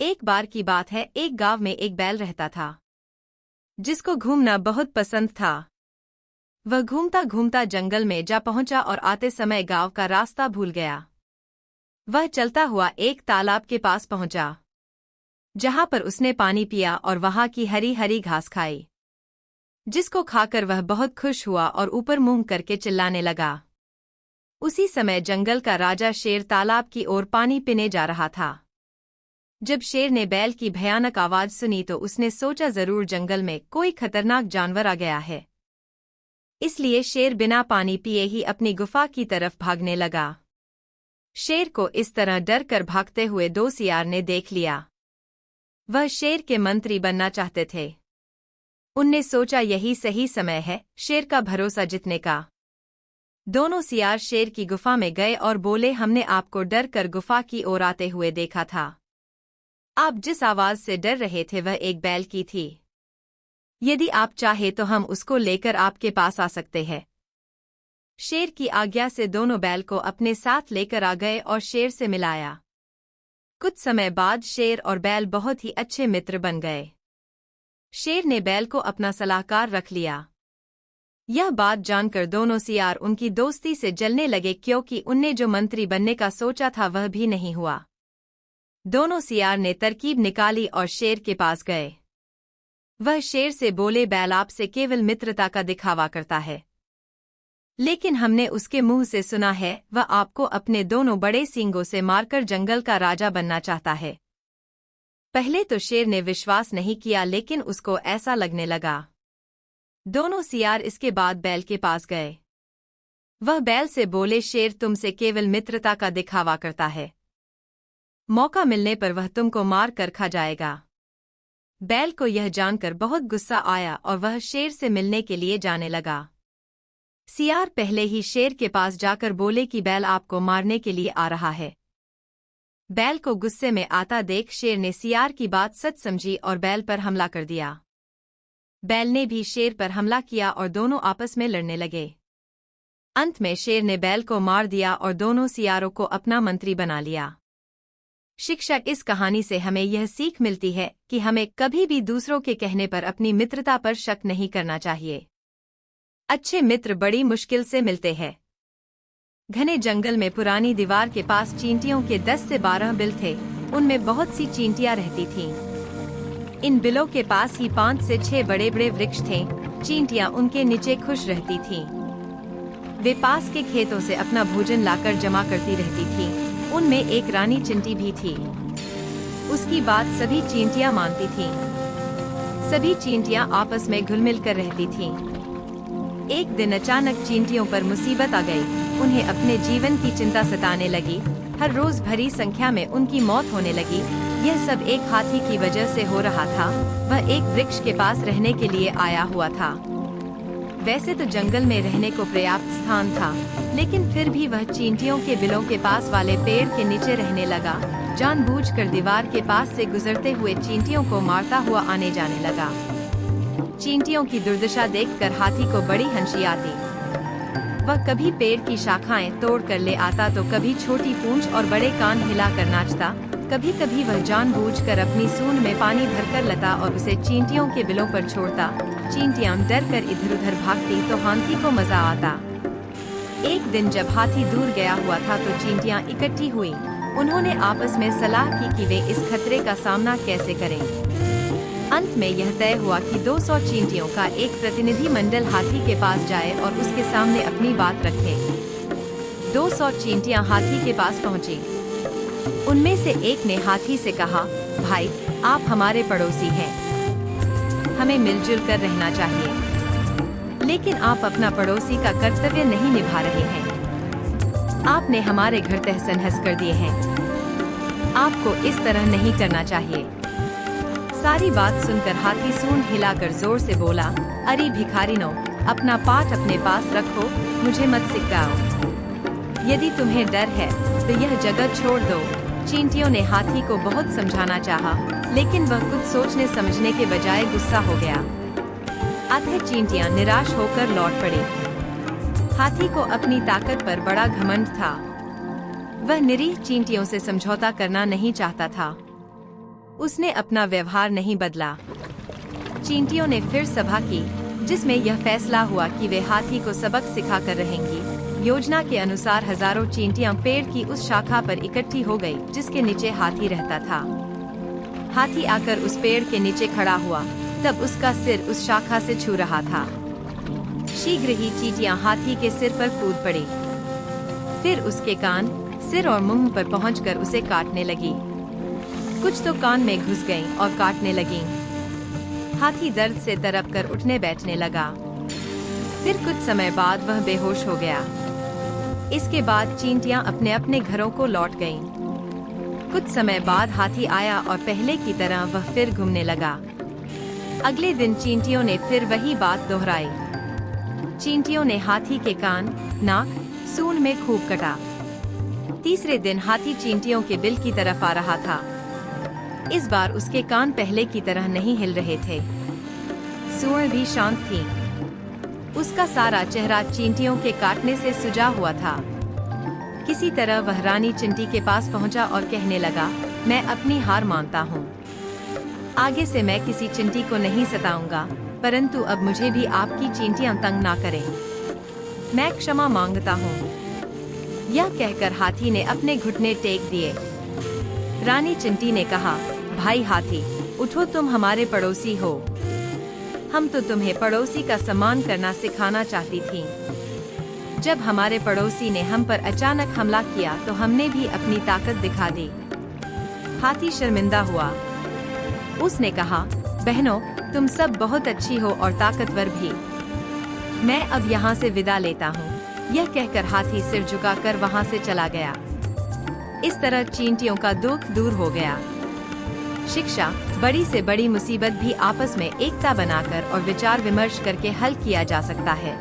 एक बार की बात है, एक गांव में एक बैल रहता था जिसको घूमना बहुत पसंद था। वह घूमता घूमता जंगल में जा पहुंचा और आते समय गांव का रास्ता भूल गया। वह चलता हुआ एक तालाब के पास पहुंचा, जहां पर उसने पानी पिया और वहां की हरी हरी घास खाई, जिसको खाकर वह बहुत खुश हुआ और ऊपर मुंह करके चिल्लाने लगा। उसी समय जंगल का राजा शेर तालाब की ओर पानी पीने जा रहा था। जब शेर ने बैल की भयानक आवाज सुनी तो उसने सोचा जरूर जंगल में कोई खतरनाक जानवर आ गया है। इसलिए शेर बिना पानी पिए ही अपनी गुफा की तरफ भागने लगा। शेर को इस तरह डर कर भागते हुए दो सियार ने देख लिया। वह शेर के मंत्री बनना चाहते थे। उनने सोचा यही सही समय है शेर का भरोसा जीतने का। दोनों सियार शेर की गुफा में गए और बोले, हमने आपको डर कर गुफा की ओर आते हुए देखा था। आप जिस आवाज से डर रहे थे वह एक बैल की थी। यदि आप चाहे तो हम उसको लेकर आपके पास आ सकते हैं। शेर की आज्ञा से दोनों बैल को अपने साथ लेकर आ गए और शेर से मिलाया। कुछ समय बाद शेर और बैल बहुत ही अच्छे मित्र बन गए। शेर ने बैल को अपना सलाहकार रख लिया। यह बात जानकर दोनों सियार उनकी दोस्ती से जलने लगे, क्योंकि उनने जो मंत्री बनने का सोचा था वह भी नहीं हुआ। दोनों सियार ने तरकीब निकाली और शेर के पास गए। वह शेर से बोले, बैल आपसे केवल मित्रता का दिखावा करता है, लेकिन हमने उसके मुंह से सुना है वह आपको अपने दोनों बड़े सींगों से मारकर जंगल का राजा बनना चाहता है। पहले तो शेर ने विश्वास नहीं किया, लेकिन उसको ऐसा लगने लगा। दोनों सियार इसके बाद बैल के पास गए। वह बैल से बोले, शेर तुमसे केवल मित्रता का दिखावा करता है, मौका मिलने पर वह तुमको मार कर खा जाएगा। बैल को यह जानकर बहुत गुस्सा आया और वह शेर से मिलने के लिए जाने लगा। सियार पहले ही शेर के पास जाकर बोले कि बैल आपको मारने के लिए आ रहा है। बैल को गुस्से में आता देख शेर ने सियार की बात सच समझी और बैल पर हमला कर दिया। बैल ने भी शेर पर हमला किया और दोनों आपस में लड़ने लगे। अंत में शेर ने बैल को मार दिया और दोनों सियारों को अपना मंत्री बना लिया। शिक्षक, इस कहानी से हमें यह सीख मिलती है कि हमें कभी भी दूसरों के कहने पर अपनी मित्रता पर शक नहीं करना चाहिए। अच्छे मित्र बड़ी मुश्किल से मिलते हैं। घने जंगल में पुरानी दीवार के पास चींटियों के 10 से 12 बिल थे। उनमें बहुत सी चींटियां रहती थीं। इन बिलों के पास ही 5 से 6 बड़े बड़े वृक्ष थे। चींटियां उनके नीचे खुश रहती थीं। वे पास के खेतों से अपना भोजन लाकर जमा करती रहती थीं। उनमें एक रानी चींटी भी थी। उसकी बात सभी चींटियां मानती थीं। सभी चींटियां आपस में घुल मिल कर रहती थीं। एक दिन अचानक चींटियों पर मुसीबत आ गई। उन्हें अपने जीवन की चिंता सताने लगी। हर रोज भरी संख्या में उनकी मौत होने लगी। यह सब एक हाथी की वजह से हो रहा था। वह एक वृक्ष के पास रहने के लिए आया हुआ था। वैसे तो जंगल में रहने को पर्याप्त स्थान था, लेकिन फिर भी वह चींटियों के बिलों के पास वाले पेड़ के नीचे रहने लगा। जानबूझकर दीवार के पास से गुजरते हुए चींटियों को मारता हुआ आने जाने लगा। चींटियों की दुर्दशा देखकर हाथी को बड़ी हंसी आती। वह कभी पेड़ की शाखाएं तोड़ कर ले आता तो कभी छोटी पूंछ और बड़े कान हिलाकर नाचता। कभी कभी वह जानबूझकर अपनी सूंड में पानी भरकर लाता और उसे चींटियों के बिलों पर छोड़ता। चींटियां डर कर इधर उधर भागती तो हाथी को मजा आता। एक दिन जब हाथी दूर गया हुआ था तो चींटियां इकट्ठी हुई। उन्होंने आपस में सलाह की कि वे इस खतरे का सामना कैसे करें। अंत में यह तय हुआ कि 200 चींटियों का एक प्रतिनिधि मंडल हाथी के पास जाए और उसके सामने अपनी बात रखे। 200 चींटियां हाथी के पास पहुंची। उनमें से एक ने हाथी से कहा, भाई आप हमारे पड़ोसी हैं, हमें मिलजुल कर रहना चाहिए, लेकिन आप अपना पड़ोसी का कर्तव्य नहीं निभा रहे हैं। आपने हमारे घर तहस नहस कर दिए हैं। आपको इस तरह नहीं करना चाहिए। सारी बात सुनकर हाथी सूंड हिलाकर जोर से बोला, अरे भिखारिनों, अपना पाठ अपने पास रखो, मुझे मत सिखाओ। यदि तुम्हें डर है तो यह जगह छोड़ दो। चींटियों ने हाथी को बहुत समझाना चाहा, लेकिन वह कुछ सोचने समझने के बजाय गुस्सा हो गया। अतः चींटियां निराश होकर लौट पड़ी। हाथी को अपनी ताकत पर बड़ा घमंड था। वह निरीह चींटियों से समझौता करना नहीं चाहता था। उसने अपना व्यवहार नहीं बदला। चींटियों ने फिर सभा की, जिसमें यह फैसला हुआ कि वे हाथी को सबक सिखाकर रहेंगी। योजना के अनुसार हजारों चींटियां पेड़ की उस शाखा पर इकट्ठी हो गई जिसके नीचे हाथी रहता था। हाथी आकर उस पेड़ के नीचे खड़ा हुआ, तब उसका सिर उस शाखा से छू रहा था। शीघ्र ही चींटियां हाथी के सिर पर कूद पड़ी, फिर उसके कान, सिर और मुंह पर पहुंचकर उसे काटने लगी। कुछ तो कान में घुस गईं और काटने लगीं। हाथी दर्द से तड़प कर उठने बैठने लगा। फिर कुछ समय बाद वह बेहोश हो गया। इसके बाद चींटियां अपने अपने घरों को लौट गईं। कुछ समय बाद हाथी आया और पहले की तरह वह फिर घूमने लगा। अगले दिन चींटियों ने फिर वही बात दोहराई। चींटियों ने हाथी के कान, नाक, सूंड में खूब कटा। तीसरे दिन हाथी चींटियों के बिल की तरफ आ रहा था। इस बार उसके कान पहले की तरह नहीं हिल रहे थे। सूंड भी शांत थी। उसका सारा चेहरा चींटियों के काटने से सुजा हुआ था। किसी तरह वह रानी चिंटी के पास पहुंचा और कहने लगा, मैं अपनी हार मानता हूँ। आगे से मैं किसी चिंटी को नहीं सताऊंगा, परंतु अब मुझे भी आपकी चींटियां तंग ना करें। मैं क्षमा मांगता हूँ। यह कहकर हाथी ने अपने घुटने टेक दिए। रानी चिंटी ने कहा, भाई हाथी, उठो, तुम हमारे पड़ोसी हो। हम तो तुम्हें पड़ोसी का सम्मान करना सिखाना चाहती थी। जब हमारे पड़ोसी ने हम पर अचानक हमला किया तो हमने भी अपनी ताकत दिखा दी। हाथी शर्मिंदा हुआ। उसने कहा, बहनों, तुम सब बहुत अच्छी हो और ताकतवर भी। मैं अब यहाँ से विदा लेता हूँ। यह कहकर हाथी सिर झुकाकर वहाँ से चला गया। इस तरह चींटियों का दुख दूर हो गया। शिक्षा, बड़ी से बड़ी मुसीबत भी आपस में एकता बनाकर और विचार विमर्श करके हल किया जा सकता है।